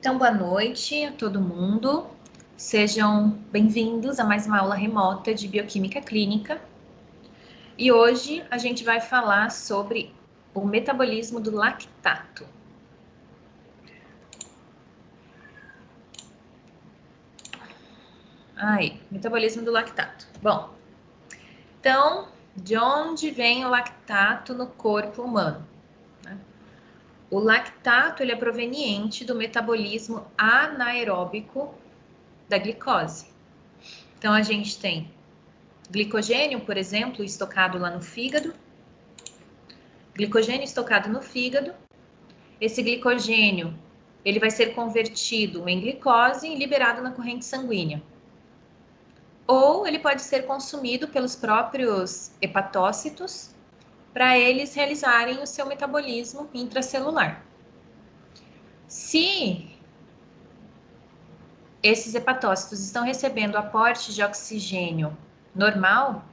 Então, boa noite a todo mundo. Sejam bem-vindos a mais uma aula remota de Bioquímica Clínica. E hoje a gente vai falar sobre o metabolismo do lactato. Metabolismo do lactato. Bom, então, de onde vem o lactato no corpo humano? O lactato ele é proveniente do metabolismo anaeróbico da glicose. Então, a gente tem glicogênio, por exemplo, estocado lá no fígado. Glicogênio estocado no fígado. Esse glicogênio, ele vai ser convertido em glicose e liberado na corrente sanguínea. Ou ele pode ser consumido pelos próprios hepatócitos para eles realizarem o seu metabolismo intracelular. Se esses hepatócitos estão recebendo aporte de oxigênio normal,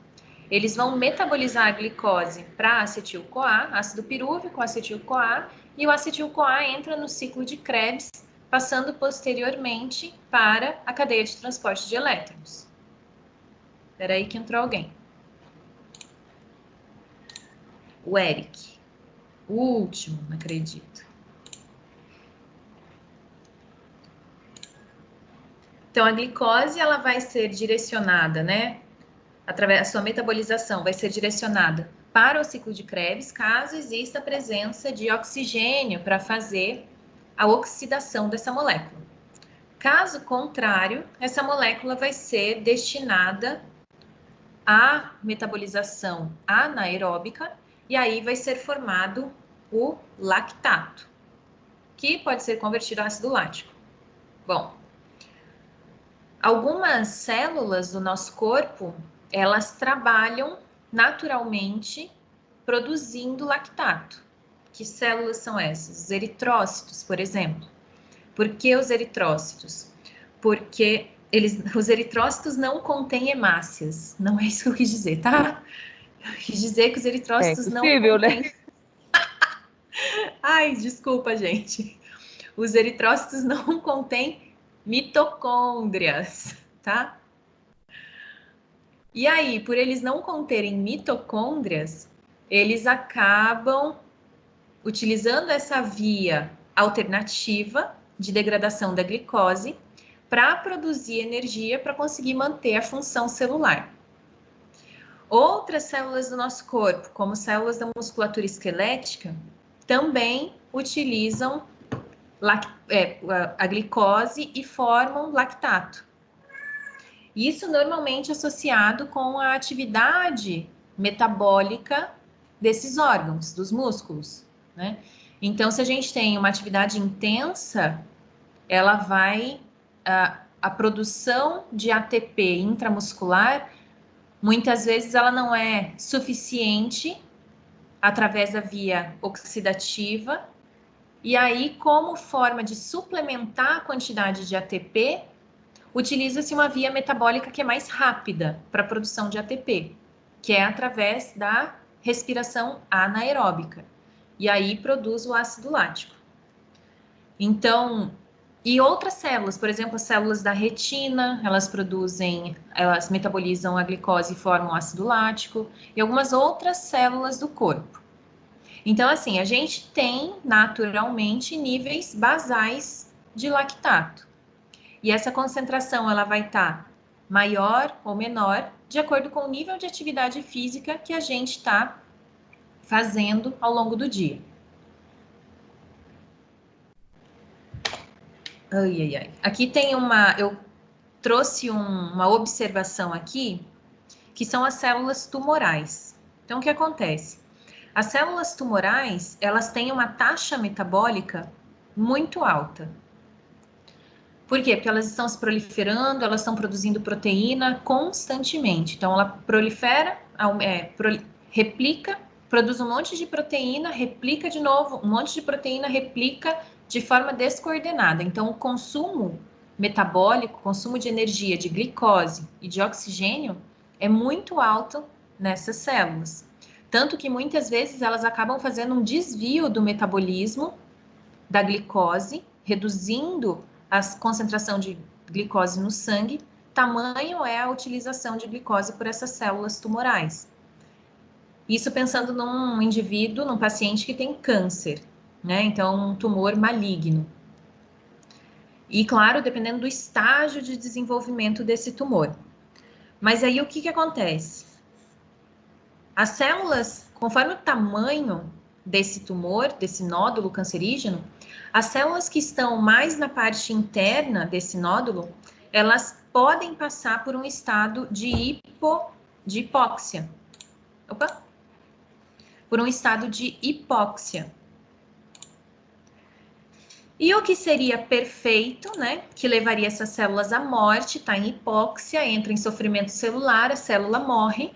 eles vão metabolizar a glicose para acetil-CoA, ácido pirúvico, acetil-CoA, e o acetil-CoA entra no ciclo de Krebs, passando posteriormente para a cadeia de transporte de elétrons. Espera aí que entrou alguém. O Eric. O último, não acredito. Então, a glicose ela vai ser direcionada, né? Através da sua metabolização, vai ser direcionada para o ciclo de Krebs, caso exista a presença de oxigênio para fazer a oxidação dessa molécula. Caso contrário, essa molécula vai ser destinada à metabolização anaeróbica e aí vai ser formado o lactato, que pode ser convertido a ácido lático. Bom, algumas células do nosso corpo, elas trabalham naturalmente produzindo lactato. Que células são essas? Os eritrócitos, por exemplo. Por que os eritrócitos? Porque os eritrócitos não contêm hemácias. Não é isso que eu quis dizer, tá? Eu quis dizer que os É eritrócitos não impossível, né? contêm... Ai, desculpa, gente. Os eritrócitos não contêm mitocôndrias, tá? E aí, por eles não conterem mitocôndrias, eles acabam utilizando essa via alternativa de degradação da glicose para produzir energia para conseguir manter a função celular. Outras células do nosso corpo, como células da musculatura esquelética, também utilizam a glicose e formam lactato. Isso normalmente associado com a atividade metabólica desses órgãos, dos músculos, né? Então, se a gente tem uma atividade intensa, ela vai... A produção de ATP intramuscular, muitas vezes ela não é suficiente através da via oxidativa, e aí, como forma de suplementar a quantidade de ATP, utiliza-se uma via metabólica que é mais rápida para a produção de ATP, que é através da respiração anaeróbica. E aí produz o ácido lático. Então, e outras células, por exemplo, as células da retina, elas metabolizam a glicose e formam ácido lático, e algumas outras células do corpo. Então, assim, a gente tem naturalmente níveis basais de lactato. E essa concentração ela vai estar maior ou menor de acordo com o nível de atividade física que a gente está fazendo ao longo do dia. Aqui tem eu trouxe uma observação aqui, que são as células tumorais. Então, o que acontece? As células tumorais, elas têm uma taxa metabólica muito alta. Por quê? Porque elas estão se proliferando, elas estão produzindo proteína constantemente. Então, ela prolifera, replica, produz um monte de proteína, replica de novo, um monte de proteína, replica de forma descoordenada. Então, o consumo metabólico, consumo de energia, de glicose e de oxigênio é muito alto nessas células. Tanto que muitas vezes elas acabam fazendo um desvio do metabolismo da glicose reduzindo a concentração de glicose no sangue, tamanho é a utilização de glicose por essas células tumorais. Isso pensando num indivíduo, num paciente que tem câncer, né? Então, um tumor maligno. E, claro, dependendo do estágio de desenvolvimento desse tumor. Mas aí, o que acontece? As células, conforme o tamanho desse tumor, desse nódulo cancerígeno, as células que estão mais na parte interna desse nódulo, elas podem passar por um estado de hipóxia. Por um estado de hipóxia. E o que seria perfeito, né? Que levaria essas células à morte, tá em hipóxia, entra em sofrimento celular, a célula morre.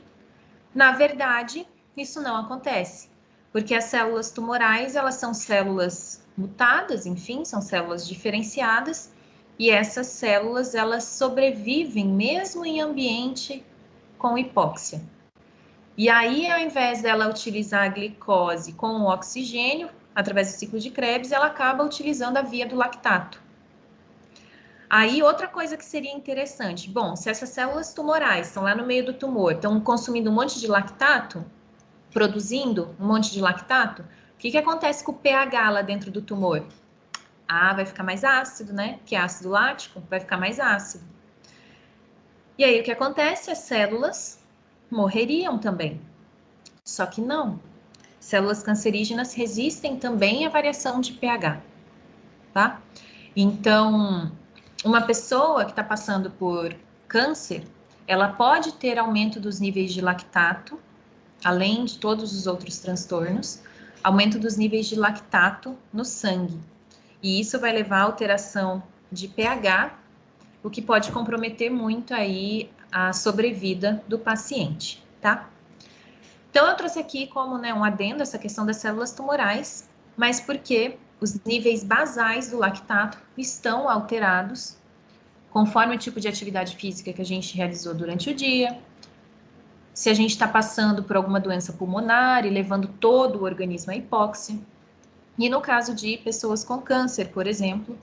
Na verdade, isso não acontece, porque as células tumorais, elas são células mutadas, enfim, são células diferenciadas, e essas células, elas sobrevivem mesmo em ambiente com hipóxia. E aí, ao invés dela utilizar a glicose com o oxigênio, através do ciclo de Krebs, ela acaba utilizando a via do lactato. Aí, outra coisa que seria interessante, bom, se essas células tumorais estão lá no meio do tumor, estão consumindo um monte de lactato, produzindo um monte de lactato, o que acontece com o pH lá dentro do tumor? Ah, vai ficar mais ácido, né? Que é ácido lático, vai ficar mais ácido. E aí, o que acontece? As células morreriam também. Só que não. Células cancerígenas resistem também à variação de pH, tá? Então, uma pessoa que está passando por câncer, ela pode ter aumento dos níveis de lactato, além de todos os outros transtornos, aumento dos níveis de lactato no sangue. E isso vai levar a alteração de pH, o que pode comprometer muito aí a sobrevida do paciente, tá? Então, eu trouxe aqui como, né, um adendo essa questão das células tumorais, mas porque os níveis basais do lactato estão alterados conforme o tipo de atividade física que a gente realizou durante o dia, se a gente está passando por alguma doença pulmonar e levando todo o organismo à hipóxia, e no caso de pessoas com câncer, por exemplo,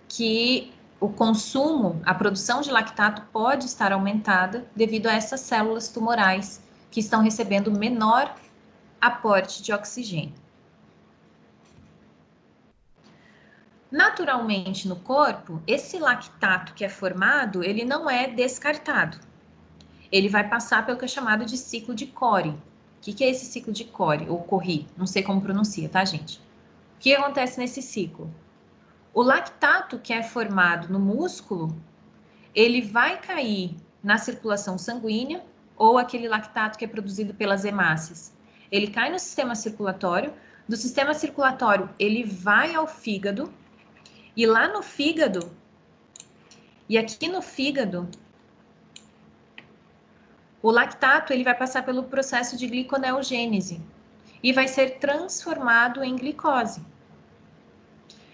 que o consumo, a produção de lactato pode estar aumentada devido a essas células tumorais que estão recebendo menor aporte de oxigênio. Naturalmente, no corpo, esse lactato que é formado, ele não é descartado. Ele vai passar pelo que é chamado de ciclo de Cori. O que é esse ciclo de Cori, ou Cori? Não sei como pronuncia, tá, gente? O que acontece nesse ciclo? O lactato que é formado no músculo, ele vai cair na circulação sanguínea, ou aquele lactato que é produzido pelas hemácias. Ele cai no sistema circulatório, do sistema circulatório ele vai ao fígado, e lá no fígado, e aqui no fígado, o lactato ele vai passar pelo processo de gliconeogênese e vai ser transformado em glicose.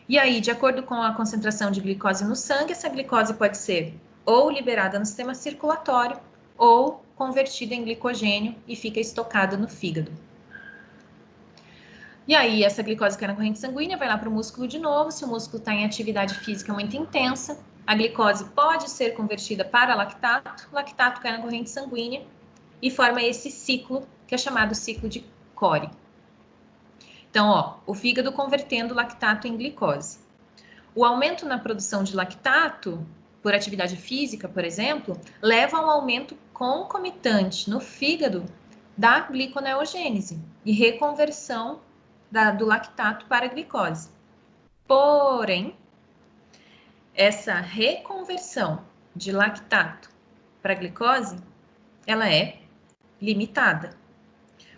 E aí, de acordo com a concentração de glicose no sangue, essa glicose pode ser ou liberada no sistema circulatório ou convertida em glicogênio e fica estocada no fígado. E aí, essa glicose cai na corrente sanguínea, vai lá para o músculo de novo. Se o músculo está em atividade física muito intensa, a glicose pode ser convertida para lactato, lactato cai na corrente sanguínea e forma esse ciclo que é chamado ciclo de Cori. Então, ó, o fígado convertendo lactato em glicose. O aumento na produção de lactato, por atividade física, por exemplo, leva a um aumento concomitante no fígado da gliconeogênese e reconversão do lactato para glicose. Porém, essa reconversão de lactato para glicose, ela é limitada.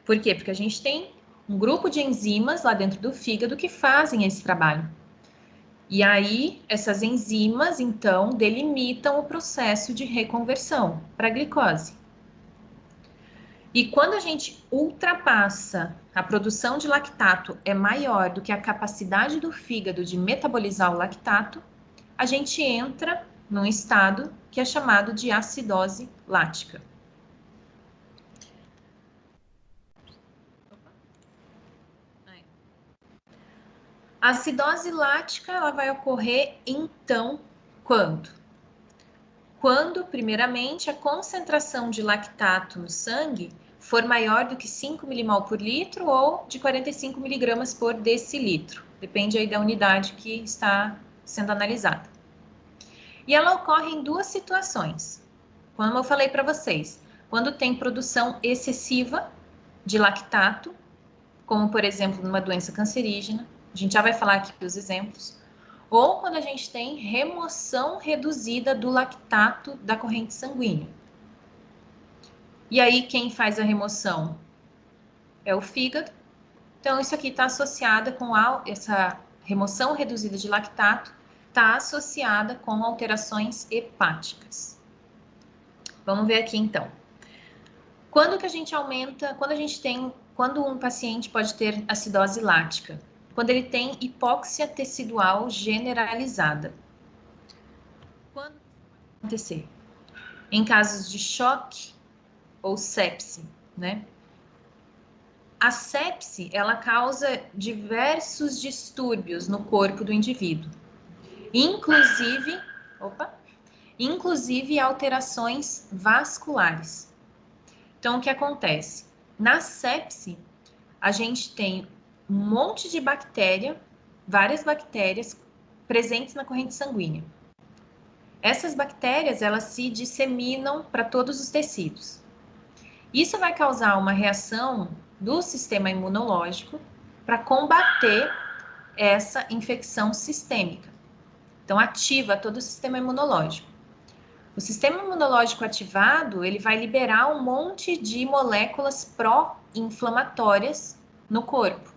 Por quê? Porque a gente tem um grupo de enzimas lá dentro do fígado que fazem esse trabalho. E aí, essas enzimas, então, delimitam o processo de reconversão para glicose. E quando a gente ultrapassa a produção de lactato é maior do que a capacidade do fígado de metabolizar o lactato, a gente entra num estado que é chamado de acidose lática. A acidose lática, ela vai ocorrer, então, quando? Quando, primeiramente, a concentração de lactato no sangue for maior do que 5 milimol por litro ou de 45 miligramas por decilitro. Depende aí da unidade que está sendo analisada. E ela ocorre em duas situações. Como eu falei para vocês, quando tem produção excessiva de lactato, como por exemplo numa doença cancerígena, a gente já vai falar aqui dos exemplos, ou quando a gente tem remoção reduzida do lactato da corrente sanguínea. E aí quem faz a remoção é o fígado. Então isso aqui está associada com essa remoção reduzida de lactato, está associada com alterações hepáticas. Vamos ver aqui então. Quando que a gente aumenta, quando um paciente pode ter acidose lática? Quando ele tem hipóxia tecidual generalizada. Quando acontecer? Em casos de choque ou sepse, né? A sepse, ela causa diversos distúrbios no corpo do indivíduo, inclusive alterações vasculares. Então, o que acontece? Na sepse, a gente tem um monte de bactéria, várias bactérias presentes na corrente sanguínea. Essas bactérias, elas se disseminam para todos os tecidos. Isso vai causar uma reação do sistema imunológico para combater essa infecção sistêmica. Então, ativa todo o sistema imunológico. O sistema imunológico ativado, ele vai liberar um monte de moléculas pró-inflamatórias no corpo.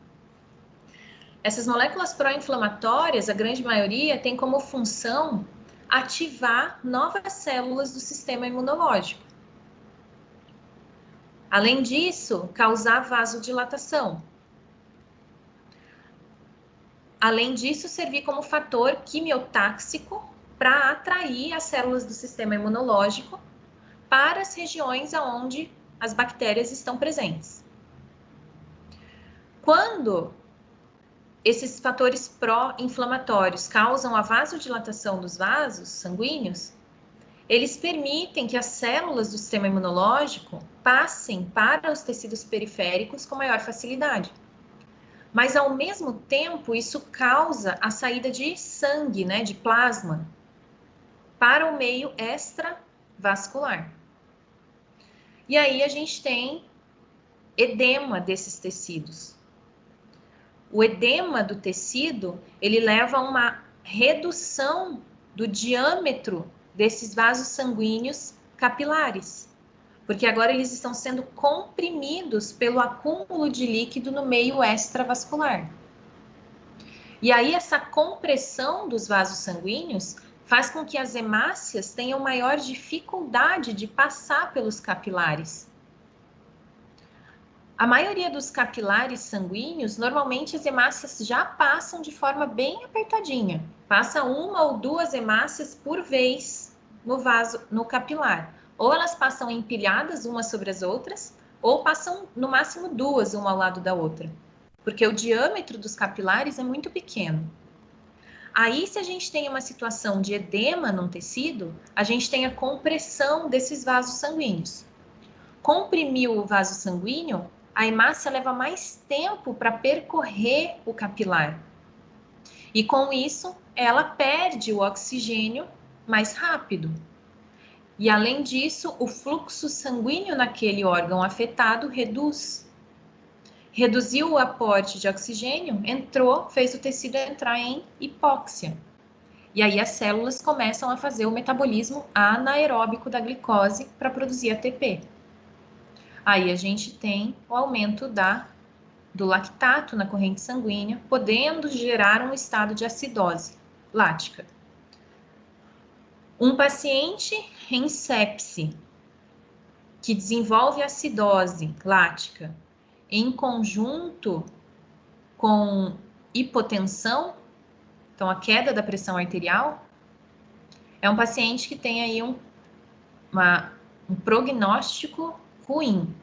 Essas moléculas pró-inflamatórias, a grande maioria, tem como função ativar novas células do sistema imunológico. Além disso, causar vasodilatação. Além disso, servir como fator quimiotáxico para atrair as células do sistema imunológico para as regiões onde as bactérias estão presentes. Quando esses fatores pró-inflamatórios causam a vasodilatação dos vasos sanguíneos, eles permitem que as células do sistema imunológico passem para os tecidos periféricos com maior facilidade. Mas, ao mesmo tempo, isso causa a saída de sangue, né, de plasma, para o meio extravascular. E aí a gente tem edema desses tecidos. O edema do tecido, ele leva a uma redução do diâmetro desses vasos sanguíneos capilares, porque agora eles estão sendo comprimidos pelo acúmulo de líquido no meio extravascular. E aí essa compressão dos vasos sanguíneos faz com que as hemácias tenham maior dificuldade de passar pelos capilares. A maioria dos capilares sanguíneos, normalmente as hemácias já passam de forma bem apertadinha. Passa uma ou duas hemácias por vez no vaso, no capilar. Ou elas passam empilhadas umas sobre as outras, ou passam no máximo duas, uma ao lado da outra. Porque o diâmetro dos capilares é muito pequeno. Aí, se a gente tem uma situação de edema num tecido, a gente tem a compressão desses vasos sanguíneos. Comprimiu o vaso sanguíneo, a hemácia leva mais tempo para percorrer o capilar. E com isso, ela perde o oxigênio mais rápido. E além disso, o fluxo sanguíneo naquele órgão afetado reduz. Reduziu o aporte de oxigênio, fez o tecido entrar em hipóxia. E aí as células começam a fazer o metabolismo anaeróbico da glicose para produzir ATP. Aí a gente tem o aumento do lactato na corrente sanguínea, podendo gerar um estado de acidose lática. Um paciente em sepse que desenvolve acidose lática em conjunto com hipotensão, então a queda da pressão arterial, é um paciente que tem aí um prognóstico ruim,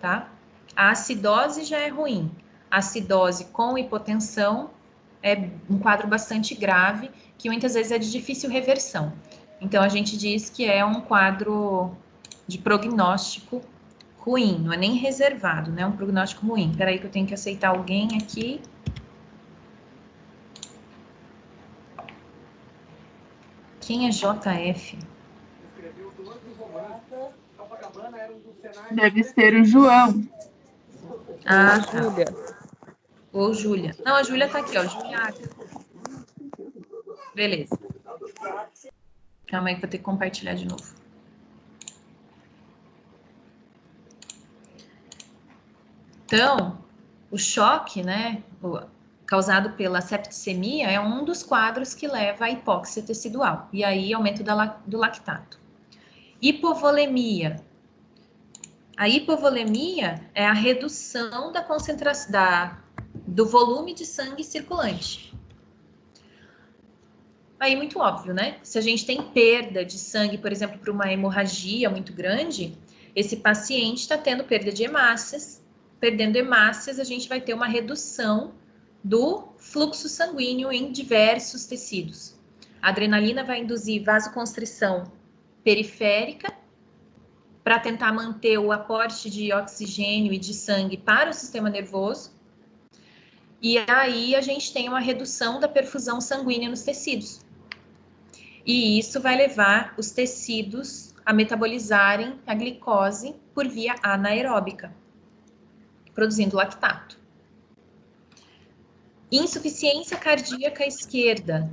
tá? A acidose já é ruim. A acidose com hipotensão é um quadro bastante grave, que muitas vezes é de difícil reversão. Então, a gente diz que é um quadro de prognóstico ruim, não é nem reservado, né? É um prognóstico ruim. Espera aí que eu tenho que aceitar alguém aqui. Quem é JF? Deve ser o João. Ah, Ou Júlia. Ou Júlia. Não, a Júlia tá aqui, ó. Júlia. Beleza. Calma aí que vou ter que compartilhar de novo. Então, o choque, né, causado pela septicemia é um dos quadros que leva à hipóxia tecidual. E aí, aumento do lactato. Hipovolemia. A hipovolemia é a redução da concentração do volume de sangue circulante. Aí, muito óbvio, né? Se a gente tem perda de sangue, por exemplo, por uma hemorragia muito grande, esse paciente está tendo perda de hemácias. Perdendo hemácias, a gente vai ter uma redução do fluxo sanguíneo em diversos tecidos. A adrenalina vai induzir vasoconstrição periférica para tentar manter o aporte de oxigênio e de sangue para o sistema nervoso. E aí a gente tem uma redução da perfusão sanguínea nos tecidos. E isso vai levar os tecidos a metabolizarem a glicose por via anaeróbica, produzindo lactato. Insuficiência cardíaca esquerda.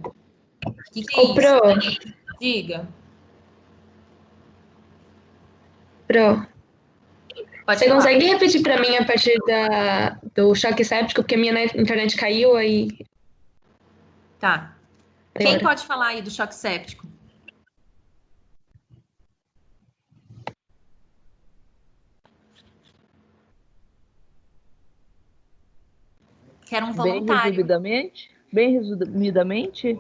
O que é isso? Pro, Diga. Pode você falar. consegue repetir para mim a partir do choque séptico? Porque a minha internet caiu aí. Tá. Quem pode falar aí do choque séptico? Quero um voluntário. Bem resumidamente?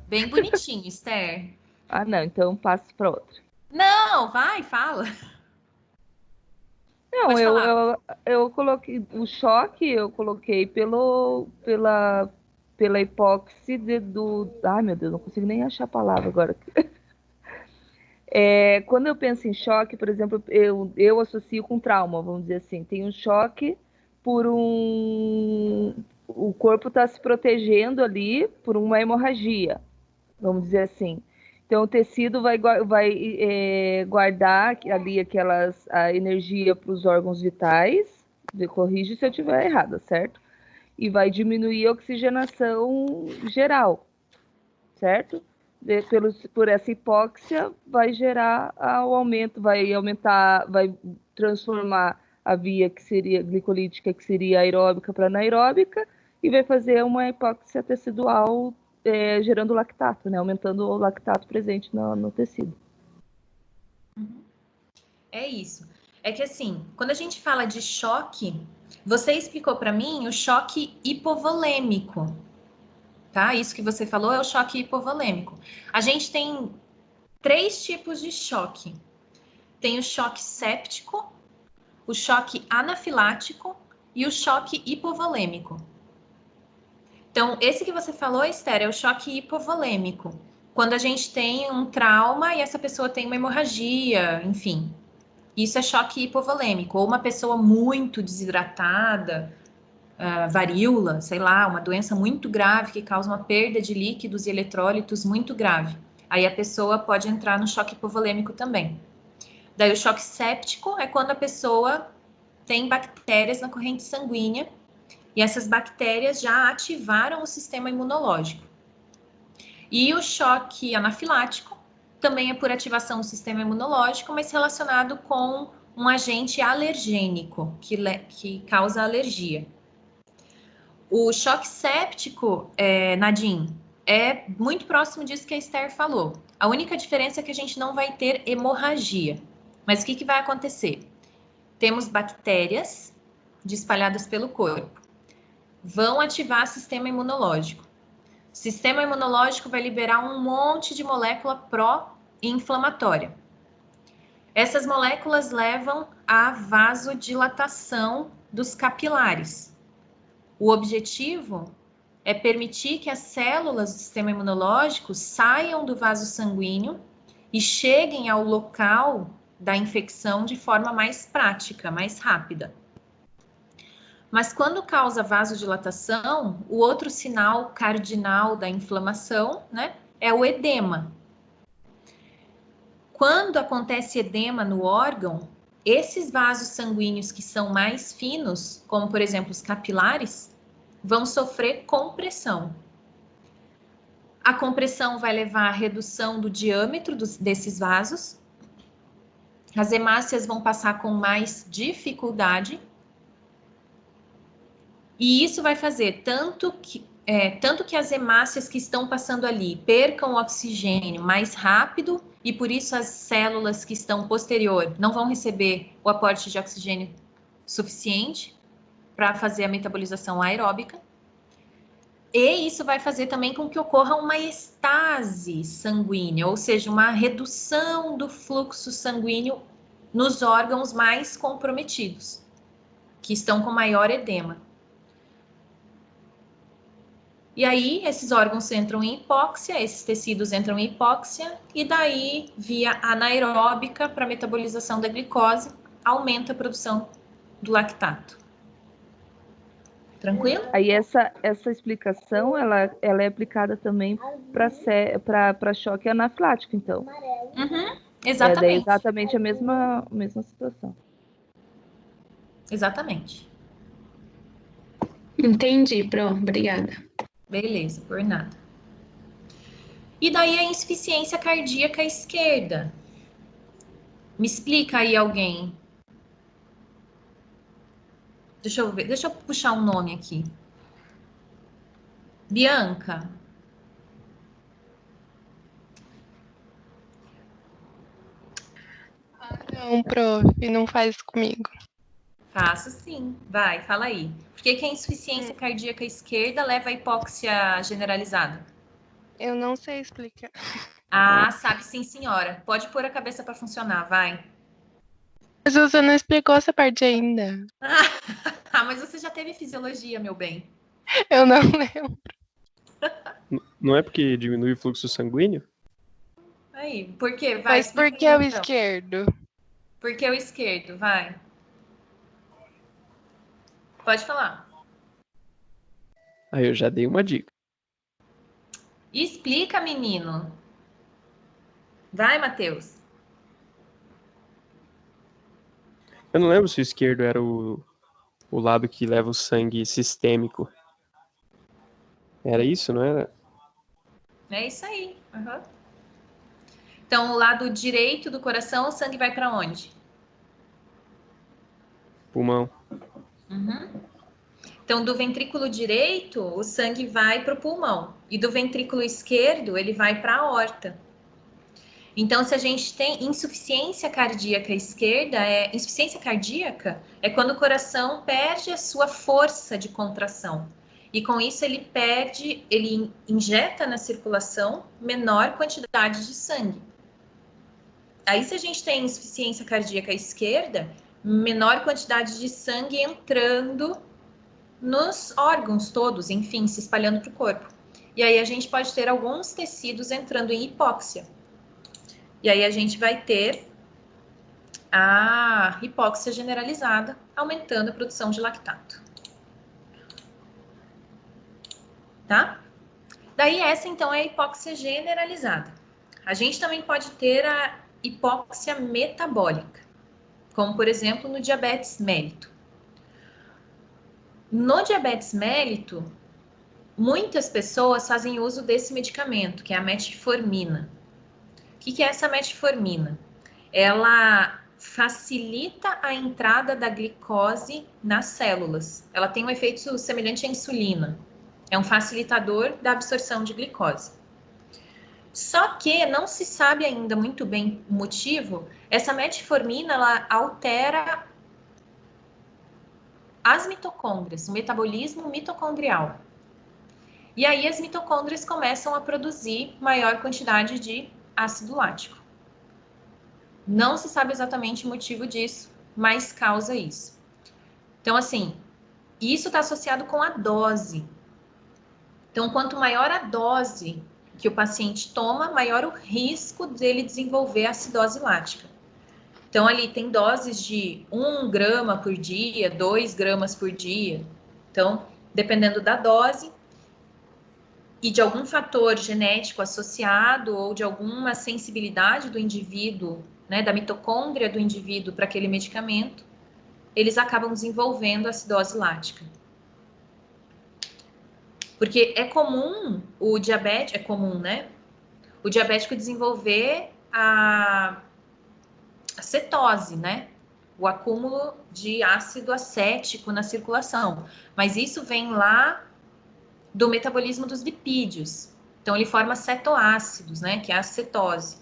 Bem bonitinho, Esther. Ah, não, então passo para outra. Não, vai, fala. Não, Pode falar. eu coloquei o choque, eu coloquei pela hipóxia do. Ai, meu Deus, não consigo nem achar a palavra agora. Quando eu penso em choque, por exemplo, eu associo com trauma, vamos dizer assim. Tem um choque por um. O corpo está se protegendo ali por uma hemorragia, vamos dizer assim. Então, o tecido vai guardar ali a energia para os órgãos vitais, me corrige se eu estiver errada, certo? E vai diminuir a oxigenação geral, certo? Por essa hipóxia, vai gerar o aumento, vai aumentar, vai transformar a via que seria glicolítica, que seria aeróbica para anaeróbica, e vai fazer uma hipóxia tecidual gerando lactato, né? Aumentando o lactato presente no tecido. É isso. É que assim, quando a gente fala de choque, você explicou para mim o choque hipovolêmico, tá? Isso que você falou é o choque hipovolêmico. A gente tem 3 tipos de choque. Tem o choque séptico, o choque anafilático e o choque hipovolêmico. Então, esse que você falou, Esther, é o choque hipovolêmico. Quando a gente tem um trauma e essa pessoa tem uma hemorragia, enfim. Isso é choque hipovolêmico. Ou uma pessoa muito desidratada, varíola, sei lá, uma doença muito grave que causa uma perda de líquidos e eletrólitos muito grave. Aí a pessoa pode entrar no choque hipovolêmico também. Daí o choque séptico é quando a pessoa tem bactérias na corrente sanguínea e essas bactérias já ativaram o sistema imunológico. E o choque anafilático também é por ativação do sistema imunológico, mas relacionado com um agente alergênico que causa alergia. O choque séptico, Nadim, é muito próximo disso que a Esther falou. A única diferença é que a gente não vai ter hemorragia. Mas o que vai acontecer? Temos bactérias espalhadas pelo corpo. Vão ativar o sistema imunológico. O sistema imunológico vai liberar um monte de molécula pró-inflamatória. Essas moléculas levam à vasodilatação dos capilares. O objetivo é permitir que as células do sistema imunológico saiam do vaso sanguíneo e cheguem ao local da infecção de forma mais prática, mais rápida. Mas quando causa vasodilatação, o outro sinal cardinal da inflamação, né, é o edema. Quando acontece edema no órgão, esses vasos sanguíneos que são mais finos, como por exemplo os capilares, vão sofrer compressão. A compressão vai levar à redução do diâmetro desses vasos. As hemácias vão passar com mais dificuldade. E isso vai fazer tanto que as hemácias que estão passando ali percam o oxigênio mais rápido e por isso as células que estão posterior não vão receber o aporte de oxigênio suficiente para fazer a metabolização aeróbica. E isso vai fazer também com que ocorra uma estase sanguínea, ou seja, uma redução do fluxo sanguíneo nos órgãos mais comprometidos, que estão com maior edema. E aí, esses órgãos entram em hipóxia, esses tecidos entram em hipóxia, e daí, via anaeróbica para metabolização da glicose, aumenta a produção do lactato. Tranquilo? Aí essa explicação, ela é aplicada também para choque anafilático, então. Exatamente. É exatamente a mesma situação. Exatamente. Entendi, Pro. Obrigada. Beleza, por nada. E daí a insuficiência cardíaca esquerda. Me explica aí alguém. Deixa eu ver, deixa eu puxar um nome aqui. Bianca. Não, prof, não faz comigo. Faço sim. Vai, fala aí. Por que a insuficiência cardíaca esquerda leva à hipóxia generalizada? Eu não sei explicar. Ah, sabe sim, senhora. Pode pôr a cabeça para funcionar, vai. Mas você não explicou essa parte ainda. Ah, mas você já teve fisiologia, meu bem. Eu não lembro. Não é porque diminui o fluxo sanguíneo? Aí, por quê? Vai, Mas por explica que aí, o então. esquerdo? Por que o esquerdo? Vai. Pode falar. Aí eu já dei uma dica. Explica, menino. Vai, Matheus. Eu não lembro se o esquerdo era o lado que leva o sangue sistêmico. Era isso, não era? É isso aí. Uhum. Então, o lado direito do coração, o sangue vai para onde? Pulmão. Uhum. Então, do ventrículo direito, o sangue vai para o pulmão. E do ventrículo esquerdo, ele vai para a aorta. Então, se a gente tem insuficiência cardíaca esquerda, insuficiência cardíaca é quando o coração perde a sua força de contração. E com isso ele injeta na circulação menor quantidade de sangue. Aí, se a gente tem insuficiência cardíaca esquerda, menor quantidade de sangue entrando nos órgãos todos, enfim, se espalhando para o corpo. E aí a gente pode ter alguns tecidos entrando em hipóxia. E aí a gente vai ter a hipóxia generalizada, aumentando a produção de lactato. Tá? Daí essa, então, é a hipóxia generalizada. A gente também pode ter a hipóxia metabólica, como, por exemplo, no diabetes mellito. No diabetes mellito, muitas pessoas fazem uso desse medicamento, que é a metformina. O que é essa metformina? Ela facilita a entrada da glicose nas células. Ela tem um efeito semelhante à insulina. É um facilitador da absorção de glicose. Só que não se sabe ainda muito bem o motivo. Essa metformina, ela altera as mitocôndrias, o metabolismo mitocondrial. E aí as mitocôndrias começam a produzir maior quantidade de ácido lático. Não se sabe exatamente o motivo disso, mas causa isso. Então, assim, isso está associado com a dose. Então, quanto maior a dose que o paciente toma, maior o risco dele desenvolver acidose lática. Então, ali tem doses de 1 grama por dia, 2 gramas por dia. Então, dependendo da dose e de algum fator genético associado ou de alguma sensibilidade do indivíduo, né, da mitocôndria do indivíduo para aquele medicamento, eles acabam desenvolvendo acidose lática. Porque é comum o diabético, né? O diabético desenvolver a cetose, né? O acúmulo de ácido acético na circulação. Mas isso vem lá do metabolismo dos lipídios. Então, ele forma cetoácidos, né? Que é a cetose.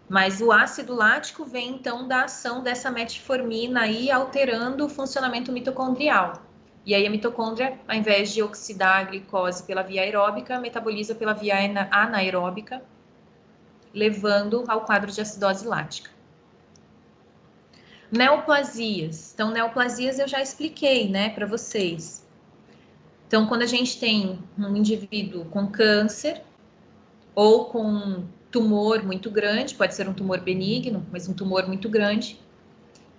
Mas o ácido lático vem, então, da ação dessa metformina aí, alterando o funcionamento mitocondrial. E aí a mitocôndria, ao invés de oxidar a glicose pela via aeróbica, metaboliza pela via anaeróbica, levando ao quadro de acidose lática. Neoplasias. Então, neoplasias eu já expliquei, né, para vocês. Então, quando a gente tem um indivíduo com câncer ou com tumor muito grande, pode ser um tumor benigno, mas um tumor muito grande,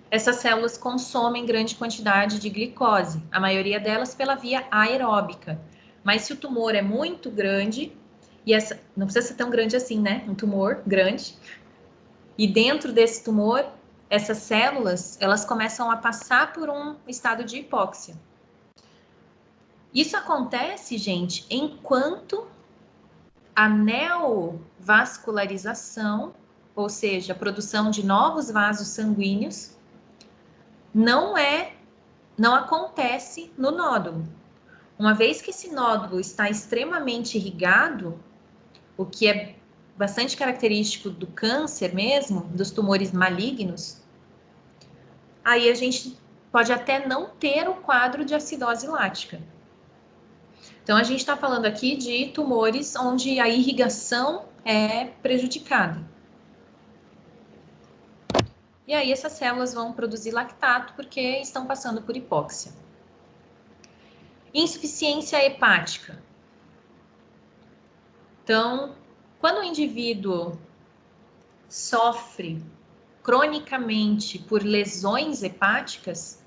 essas células consomem grande quantidade de glicose, a maioria delas pela via aeróbica. Mas se o tumor é muito grande, e essa não precisa ser tão grande assim, né? Um tumor grande. E dentro desse tumor, essas células, elas começam a passar por um estado de hipóxia. Isso acontece, gente, enquanto a neovascularização, ou seja, a produção de novos vasos sanguíneos, não acontece no nódulo. Uma vez que esse nódulo está extremamente irrigado, o que é bastante característico do câncer mesmo, dos tumores malignos, aí a gente pode até não ter o quadro de acidose lática. Então, a gente está falando aqui de tumores onde a irrigação é prejudicada. E aí essas células vão produzir lactato porque estão passando por hipóxia. Insuficiência hepática. Então, quando o indivíduo sofre cronicamente por lesões hepáticas,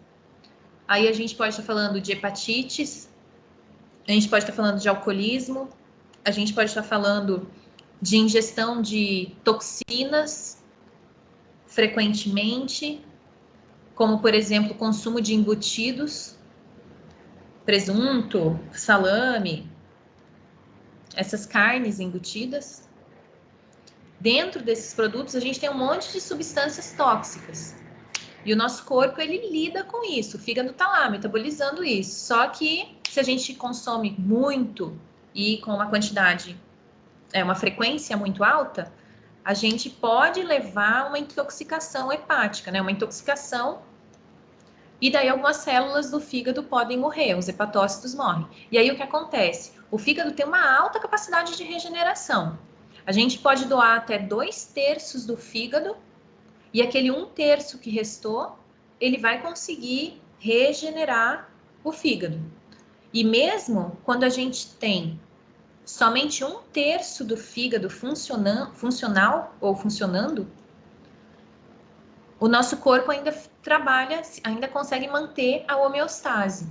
aí a gente pode estar falando de hepatites, a gente pode estar falando de alcoolismo, a gente pode estar falando de ingestão de toxinas frequentemente, como, por exemplo, consumo de embutidos, presunto, salame, essas carnes embutidas. Dentro desses produtos, a gente tem um monte de substâncias tóxicas. E o nosso corpo, ele lida com isso. O fígado tá lá, metabolizando isso. Só que, se a gente consome muito e com uma quantidade, uma frequência muito alta, a gente pode levar a uma intoxicação hepática, né? Uma intoxicação. E daí algumas células do fígado podem morrer, os hepatócitos morrem. E aí o que acontece? O fígado tem uma alta capacidade de regeneração. A gente pode doar até 2/3 do fígado e aquele 1/3 que restou, ele vai conseguir regenerar o fígado. E mesmo quando a gente tem somente 1/3 do fígado funcional ou funcionando, o nosso corpo ainda trabalha, ainda consegue manter a homeostase,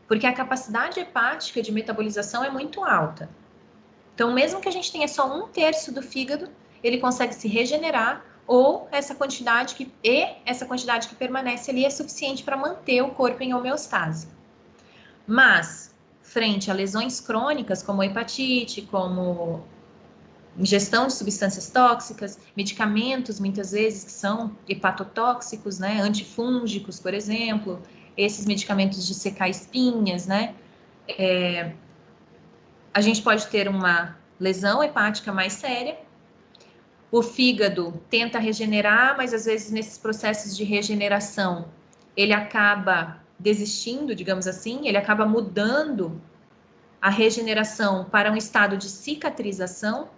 porque a capacidade hepática de metabolização é muito alta. Então, mesmo que a gente tenha só 1/3 do fígado, ele consegue se regenerar, ou essa quantidade que permanece ali é suficiente para manter o corpo em homeostase. Mas, frente a lesões crônicas, como hepatite, como ingestão de substâncias tóxicas, medicamentos, muitas vezes, que são hepatotóxicos, né? Antifúngicos, por exemplo, esses medicamentos de secar espinhas, né? A gente pode ter uma lesão hepática mais séria. O fígado tenta regenerar, mas às vezes nesses processos de regeneração, ele acaba desistindo, digamos assim, ele acaba mudando a regeneração para um estado de cicatrização.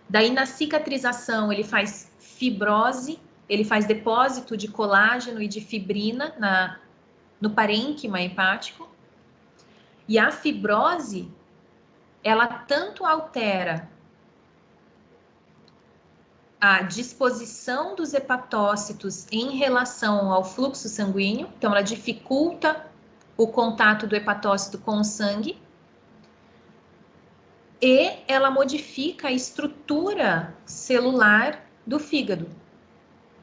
Daí, na cicatrização, ele faz fibrose, ele faz depósito de colágeno e de fibrina no parênquima hepático. E a fibrose, ela tanto altera a disposição dos hepatócitos em relação ao fluxo sanguíneo, então ela dificulta o contato do hepatócito com o sangue, e ela modifica a estrutura celular do fígado.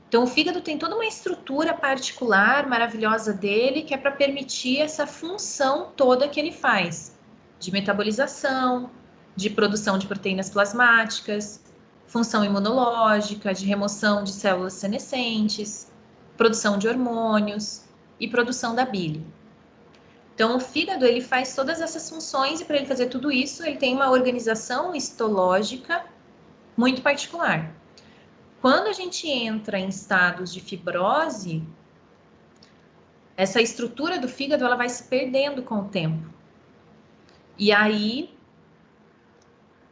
Então, o fígado tem toda uma estrutura particular, maravilhosa dele, que é para permitir essa função toda que ele faz, de metabolização, de produção de proteínas plasmáticas, função imunológica, de remoção de células senescentes, produção de hormônios e produção da bile. Então, o fígado, ele faz todas essas funções e para ele fazer tudo isso, ele tem uma organização histológica muito particular. Quando a gente entra em estados de fibrose, essa estrutura do fígado, ela vai se perdendo com o tempo. E aí,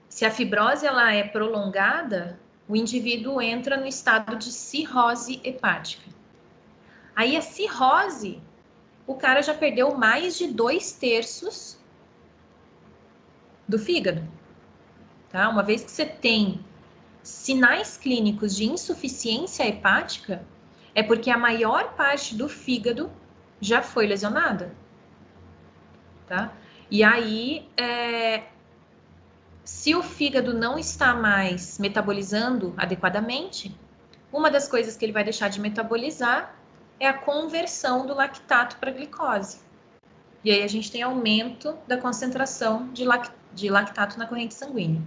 se a fibrose ela é prolongada, o indivíduo entra no estado de cirrose hepática. Aí a cirrose, o cara já perdeu mais de 2/3 do fígado, tá? Uma vez que você tem sinais clínicos de insuficiência hepática, é porque a maior parte do fígado já foi lesionada, tá? E aí, se o fígado não está mais metabolizando adequadamente, uma das coisas que ele vai deixar de metabolizar é a conversão do lactato para glicose. E aí a gente tem aumento da concentração de lactato na corrente sanguínea.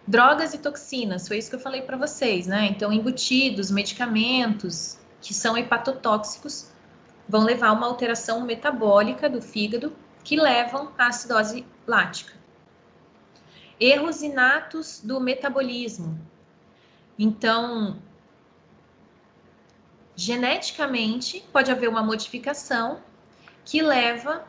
Drogas e toxinas, foi isso que eu falei para vocês, né? Então, embutidos, medicamentos que são hepatotóxicos vão levar a uma alteração metabólica do fígado que levam à acidose lática. Erros inatos do metabolismo. Então, geneticamente, pode haver uma modificação que leva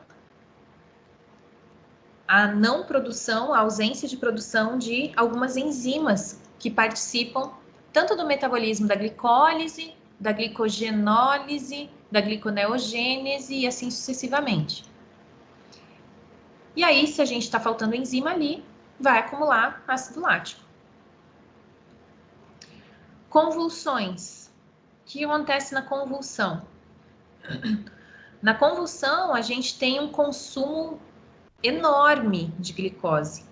à não produção, à ausência de produção de algumas enzimas que participam tanto do metabolismo da glicólise, da glicogenólise, da gliconeogênese e assim sucessivamente. E aí, se a gente está faltando enzima ali, vai acumular ácido lático. Convulsões. O que acontece na convulsão? Na convulsão, a gente tem um consumo enorme de glicose.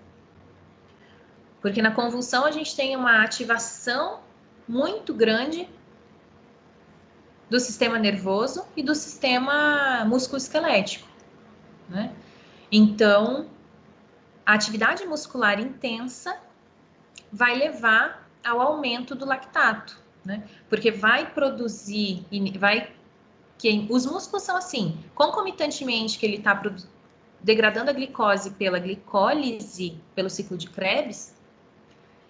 Porque na convulsão, a gente tem uma ativação muito grande do sistema nervoso e do sistema musculoesquelético, né? Então, a atividade muscular intensa vai levar ao aumento do lactato, né? Porque vai produzir, os músculos são assim, concomitantemente que ele está degradando a glicose pela glicólise, pelo ciclo de Krebs,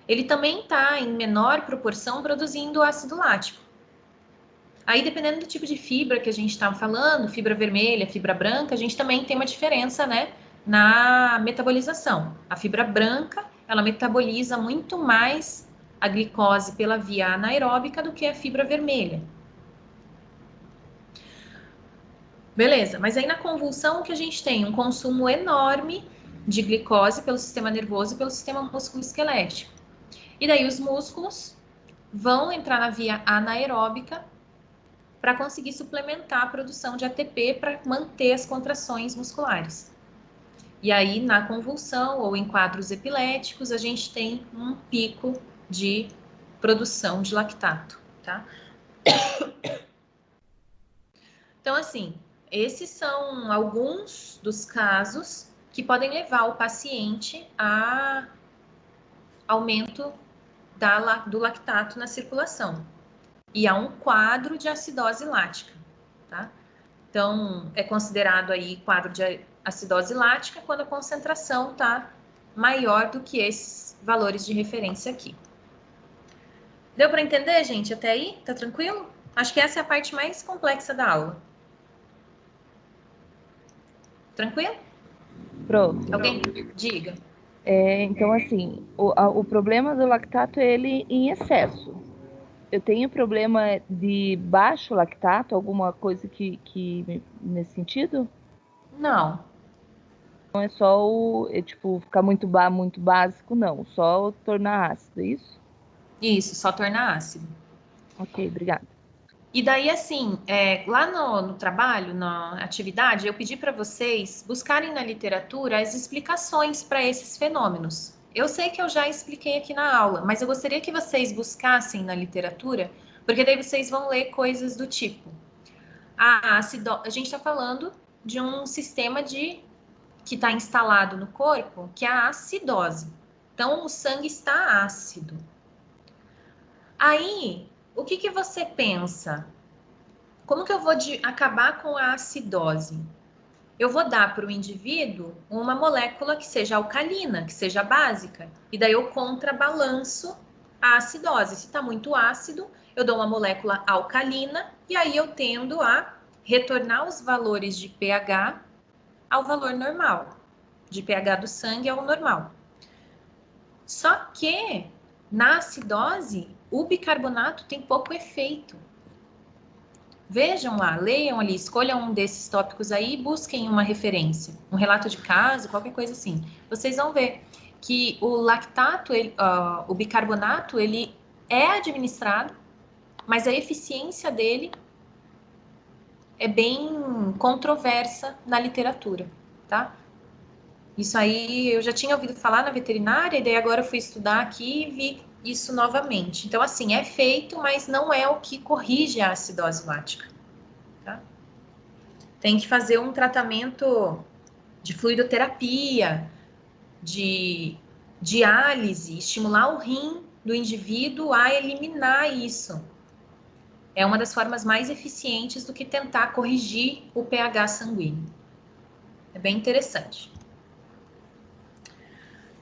ele também está em menor proporção produzindo ácido lático. Aí, dependendo do tipo de fibra que a gente está falando, fibra vermelha, fibra branca, a gente também tem uma diferença, né, na metabolização. A fibra branca, ela metaboliza muito mais a glicose pela via anaeróbica do que a fibra vermelha. Beleza, mas aí na convulsão o que a gente tem? Um consumo enorme de glicose pelo sistema nervoso e pelo sistema musculoesquelético. E daí os músculos vão entrar na via anaeróbica para conseguir suplementar a produção de ATP para manter as contrações musculares. E aí, na convulsão ou em quadros epiléticos, a gente tem um pico de produção de lactato, tá? Então, assim, esses são alguns dos casos que podem levar o paciente a aumento do lactato na circulação. E há um quadro de acidose lática, tá? Então, é considerado aí quadro de acidose lática quando a concentração está maior do que esses valores de referência aqui. Deu para entender, gente? Até aí? Tá tranquilo? Acho que essa é a parte mais complexa da aula. Tranquilo? Pronto. Alguém? Diga. Então, assim, o problema do lactato é ele em excesso. Eu tenho problema de baixo lactato, alguma coisa que nesse sentido? Não. Não é só tipo, ficar muito básico, não. Só tornar ácido, é isso? Isso, só tornar ácido. Ok, obrigada. E daí, assim, lá no trabalho, na atividade, eu pedi para vocês buscarem na literatura as explicações para esses fenômenos. Eu sei que eu já expliquei aqui na aula, mas eu gostaria que vocês buscassem na literatura, porque daí vocês vão ler coisas do tipo: a gente está falando de um sistema que está instalado no corpo, que é a acidose. Então, o sangue está ácido. Aí, o que que você pensa? Como que eu vou acabar com a acidose? Eu vou dar para o indivíduo uma molécula que seja alcalina, que seja básica, e daí eu contrabalanço a acidose. Se está muito ácido, eu dou uma molécula alcalina, e aí eu tendo a retornar os valores de pH ao valor normal, de pH do sangue ao normal. Só que na acidose, o bicarbonato tem pouco efeito. Vejam lá, leiam ali, escolham um desses tópicos aí e busquem uma referência, um relato de caso, qualquer coisa assim. Vocês vão ver que o lactato, o bicarbonato, ele é administrado, mas a eficiência dele é bem controversa na literatura, tá? Isso aí eu já tinha ouvido falar na veterinária, e daí agora eu fui estudar aqui e vi isso novamente. Então, assim, é feito, mas não é o que corrige a acidose lática. Tá? Tem que fazer um tratamento de fluidoterapia, de diálise, estimular o rim do indivíduo a eliminar isso. É uma das formas mais eficientes do que tentar corrigir o pH sanguíneo. É bem interessante.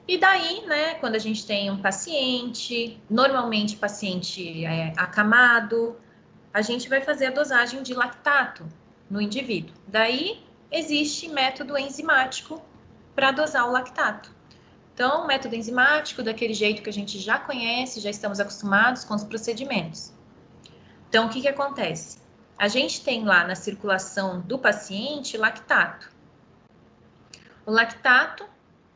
E daí, né, quando a gente tem um paciente, normalmente paciente acamado, a gente vai fazer a dosagem de lactato no indivíduo. Daí, existe método enzimático para dosar o lactato. Então, método enzimático, daquele jeito que a gente já conhece, já estamos acostumados com os procedimentos. Então, o que acontece? A gente tem lá na circulação do paciente lactato. O lactato,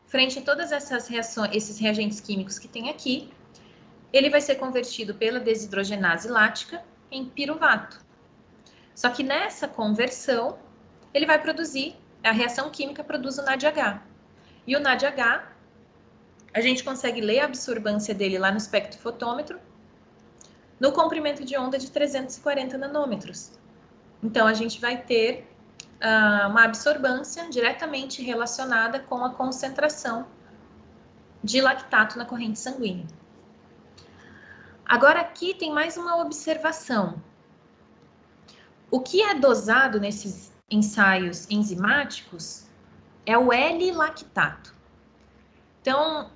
frente a todas essas reações, esses reagentes químicos que tem aqui, ele vai ser convertido pela desidrogenase lática em piruvato. Só que nessa conversão, ele vai produzir, a reação química produz o NADH. E o NADH, a gente consegue ler a absorbância dele lá no espectrofotômetro, no comprimento de onda de 340 nanômetros. Então, a gente vai ter uma absorbância diretamente relacionada com a concentração de lactato na corrente sanguínea. Agora, aqui tem mais uma observação. O que é dosado nesses ensaios enzimáticos é o L-lactato. Então,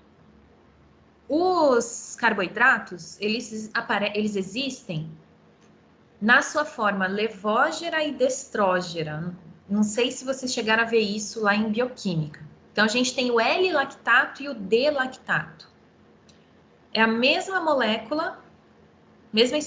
os carboidratos, eles existem na sua forma levógera e destrógera. Não sei se vocês chegaram a ver isso lá em bioquímica. Então, a gente tem o L-lactato e o D-lactato. É a mesma molécula, mesma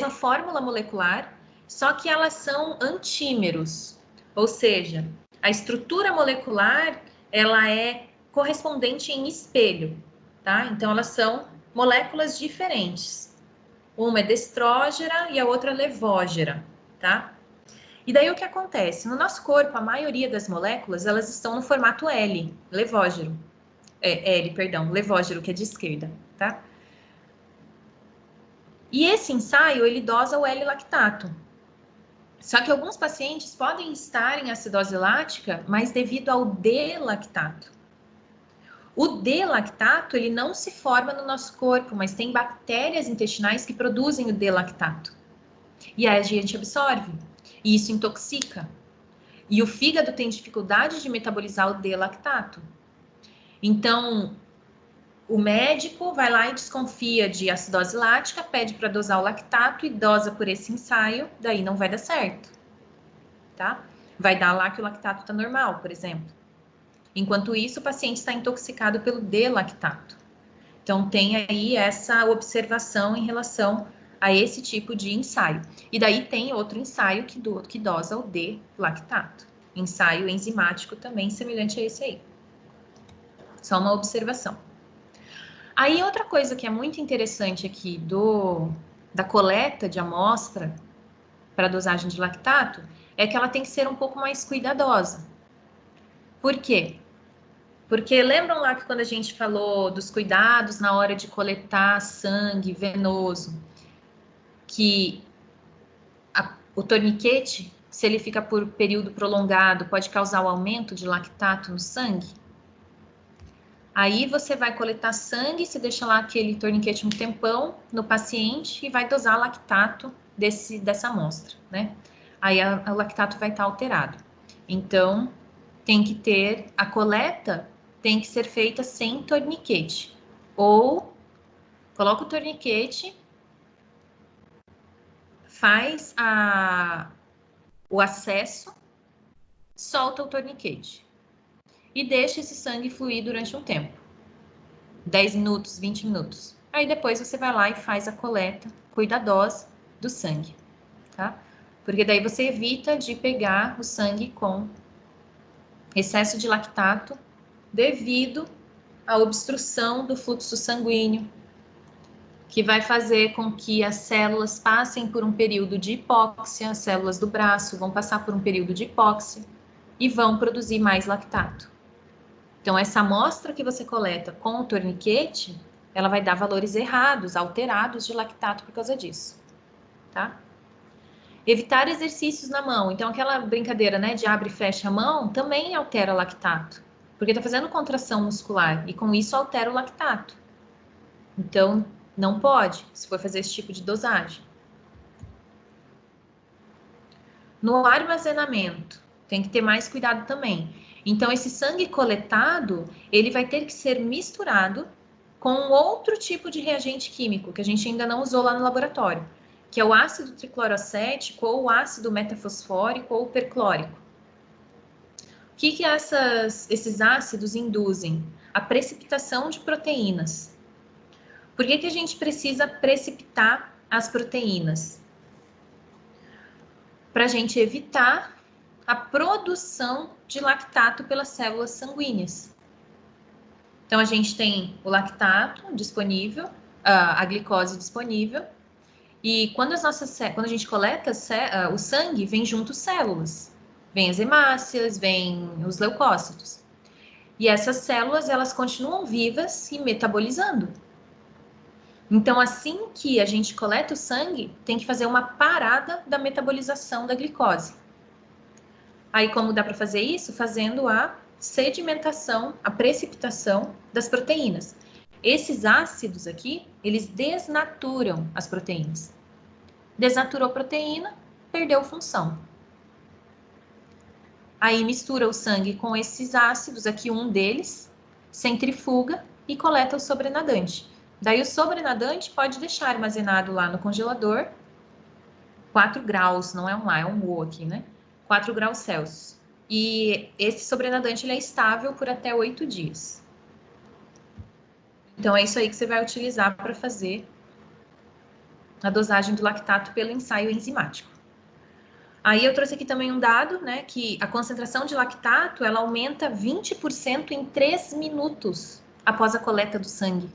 fórmula molecular, só que elas são antímeros, ou seja, a estrutura molecular ela é correspondente em espelho, tá? Então elas são moléculas diferentes. Uma é destrógera e a outra levógera, tá? E daí o que acontece? No nosso corpo, a maioria das moléculas elas estão no formato L, levógero. Levógero, que é de esquerda, tá? E esse ensaio, ele dosa o L-lactato. Só que alguns pacientes podem estar em acidose lática, mas devido ao D-lactato. O D-lactato, ele não se forma no nosso corpo, mas tem bactérias intestinais que produzem o D-lactato. E aí a gente absorve. E isso intoxica. E o fígado tem dificuldade de metabolizar o D-lactato. Então, o médico vai lá e desconfia de acidose lática, pede para dosar o lactato e dosa por esse ensaio, daí não vai dar certo, tá? Vai dar lá que o lactato está normal, por exemplo. Enquanto isso, o paciente está intoxicado pelo D-lactato. Então, tem aí essa observação em relação a esse tipo de ensaio. E daí tem outro ensaio que dosa o D-lactato. Ensaio enzimático também semelhante a esse aí. Só uma observação. Aí outra coisa que é muito interessante aqui da coleta de amostra para dosagem de lactato é que ela tem que ser um pouco mais cuidadosa. Por quê? Porque lembram lá que quando a gente falou dos cuidados na hora de coletar sangue venoso, que o torniquete, se ele fica por período prolongado, pode causar o aumento de lactato no sangue? Aí você vai coletar sangue, você deixa lá aquele torniquete um tempão no paciente e vai dosar lactato dessa amostra, né? Aí o lactato vai estar alterado. Então, tem que ter, a coleta tem que ser feita sem torniquete. Ou, coloca o torniquete, faz o acesso, solta o torniquete. E deixa esse sangue fluir durante um tempo. 10 minutos, 20 minutos. Aí depois você vai lá e faz a coleta cuidadosa do sangue, tá? Porque daí você evita de pegar o sangue com excesso de lactato devido à obstrução do fluxo sanguíneo, que vai fazer com que as células passem por um período de hipóxia, as células do braço vão passar por um período de hipóxia e vão produzir mais lactato. Então, essa amostra que você coleta com o torniquete, ela vai dar valores errados, alterados de lactato por causa disso, tá? Evitar exercícios na mão. Então, aquela brincadeira, né, de abre e fecha a mão, também altera o lactato, porque está fazendo contração muscular e com isso altera o lactato. Então, não pode, se for fazer esse tipo de dosagem. No armazenamento, tem que ter mais cuidado também. Então, esse sangue coletado, ele vai ter que ser misturado com outro tipo de reagente químico, que a gente ainda não usou lá no laboratório, que é o ácido tricloroacético, ou o ácido metafosfórico, ou perclórico. O que esses ácidos induzem? A precipitação de proteínas. Por que a gente precisa precipitar as proteínas? Para a gente evitar a produção de lactato pelas células sanguíneas. Então, a gente tem o lactato disponível, a glicose disponível, e quando a gente coleta o sangue, vem junto células. Vem as hemácias, vem os leucócitos. E essas células, elas continuam vivas e metabolizando. Então, assim que a gente coleta o sangue, tem que fazer uma parada da metabolização da glicose. Aí, como dá para fazer isso? Fazendo a sedimentação, a precipitação das proteínas. Esses ácidos aqui, eles desnaturam as proteínas. Desnaturou a proteína, perdeu função. Aí mistura o sangue com esses ácidos, aqui um deles, centrifuga e coleta o sobrenadante. Daí o sobrenadante pode deixar armazenado lá no congelador, 4 graus, não é um A, é um O aqui, né? 4 graus Celsius. E esse sobrenadante ele é estável por até 8 dias. Então, é isso aí que você vai utilizar para fazer a dosagem do lactato pelo ensaio enzimático. Aí eu trouxe aqui também um dado, né, que a concentração de lactato, ela aumenta 20% em 3 minutos após a coleta do sangue.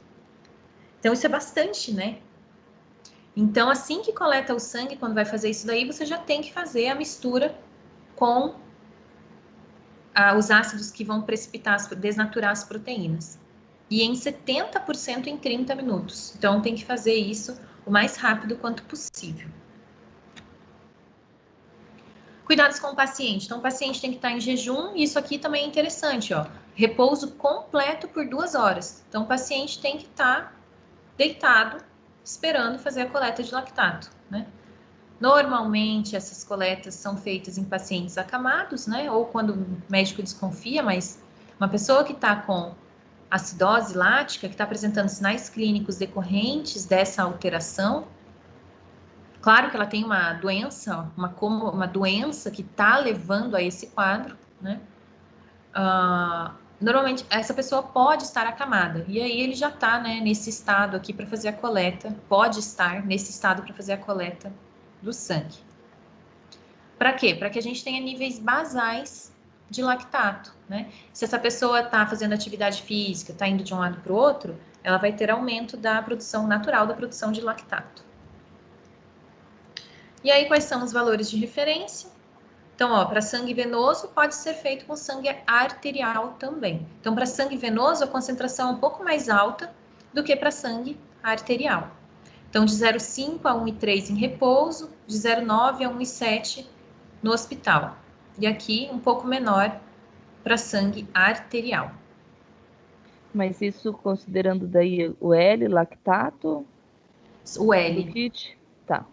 Então, isso é bastante, né? Então, assim que coleta o sangue, quando vai fazer isso daí, você já tem que fazer a mistura com os ácidos que vão desnaturar as proteínas. E em 70% em 30 minutos. Então, tem que fazer isso o mais rápido quanto possível. Cuidados com o paciente. Então, o paciente tem que estar em jejum, e isso aqui também é interessante, ó. Repouso completo por 2 horas. Então, o paciente tem que estar deitado, esperando fazer a coleta de lactato, né? Normalmente, essas coletas são feitas em pacientes acamados, né? Ou quando o médico desconfia, mas uma pessoa que está com acidose lática, que está apresentando sinais clínicos decorrentes dessa alteração, claro que ela tem uma doença, uma doença que está levando a esse quadro, né? Normalmente, essa pessoa pode estar acamada. E aí ele já está, né, nesse estado aqui para fazer a coleta. Pode estar nesse estado para fazer a coleta do sangue. Para quê? Para que a gente tenha níveis basais de lactato, né? Se essa pessoa está fazendo atividade física, está indo de um lado para o outro, ela vai ter aumento da produção natural da produção de lactato. E aí, quais são os valores de referência? Então, ó, para sangue venoso, pode ser feito com sangue arterial também. Então, para sangue venoso, a concentração é um pouco mais alta do que para sangue arterial. Então, de 0,5 a 1,3 em repouso, de 0,9 a 1,7 no hospital. E aqui, um pouco menor para sangue arterial. Mas isso considerando daí o L, lactato, O do L. kit? Tá.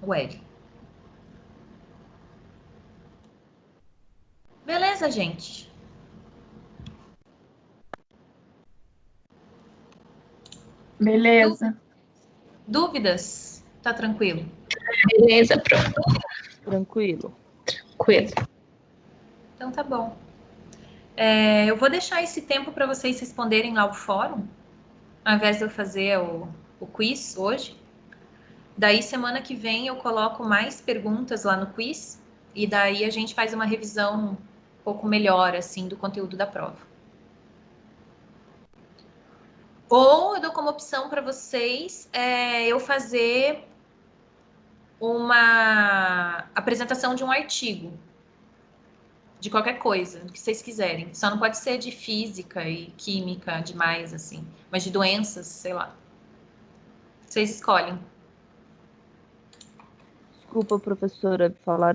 O L. Beleza, gente? Beleza. Dúvidas? Tá tranquilo? Beleza, pronto. Tranquilo. Tranquilo. Então tá bom. Eu vou deixar esse tempo para vocês responderem lá o fórum, ao invés de eu fazer o quiz hoje. Daí, semana que vem, eu coloco mais perguntas lá no quiz, e daí a gente faz uma revisão um pouco melhor, assim, do conteúdo da prova. Ou eu dou como opção para vocês eu fazer uma apresentação de um artigo, de qualquer coisa, do que vocês quiserem. Só não pode ser de física e química demais, assim, mas de doenças, sei lá. Vocês escolhem. Desculpa, professora, falar